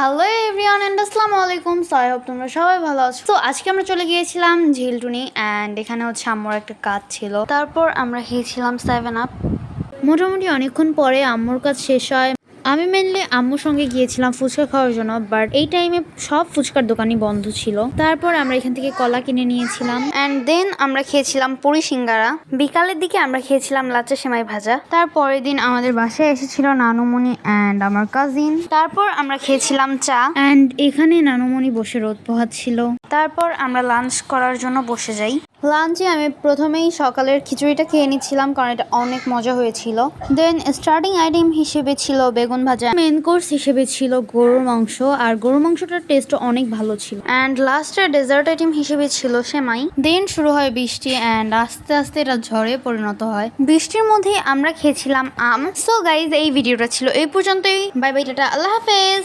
Hello everyone and আসসালামু আলাইকুম। So I hope তোমরা সবাই ভালো আছো। তো আজকে আমরা চলে গিয়েছিলাম ঝিলটুনি অ্যান্ড এখানে হচ্ছে আম্মুর একটা কাজ ছিল। তারপর আমরা খেয়েছিলাম 7 আপ। মোটামুটি অনেকক্ষণ পরে আম্মুর কাজ শেষ হয়। আমি মেনলি আম্মুর সঙ্গে গিয়েছিলাম ফুচকা খাওয়ার জন্য, বাট এই টাইমে সব ফুচকার দোকানই বন্ধ ছিল। তারপর আমরা এখান থেকে কলা কিনে নিয়েছিলাম অ্যান্ড দেন আমরা খেয়েছিলাম পুরি সিঙ্গারা। বিকালের দিকে আমরা খেয়েছিলাম লাচ্চা সেমাই ভাজা। তারপরের দিন আমাদের বাসায় এসেছিল নানুমণি অ্যান্ড আমার কাজিন। তারপর আমরা খেয়েছিলাম চা অ্যান্ড এখানে নানুমণি বসে রোদ পোহাচ্ছিল। তারপর আমরা লাঞ্চ করার জন্য বসে যাই। লাঞ্চে আমি প্রথমেই সকালের খিচুড়িটা খেয়ে নিচ্ছিলাম কারণ এটা অনেক মজা হয়েছিল। দেন স্টার্টিং আইটেম হিসেবে ছিল বেগুন ভাজা, মেন কোর্স হিসেবে ছিল গরুর মাংস, আর গরুর মাংসটার টেস্ট অনেক ভালো ছিল। অ্যান্ড লাস্টের ডেজার্ট আইটেম হিসেবে ছিল সেমাই। দেন শুরু হয় বৃষ্টি অ্যান্ড আস্তে আস্তে এটা ঝড়ে পরিণত হয়। বৃষ্টির মধ্যে আমরা খেয়েছিলাম আম। সো গাইজ, এই ভিডিওটা ছিল এই পর্যন্তই। বাই বাই, টাটা, আল্লাহ হাফেজ।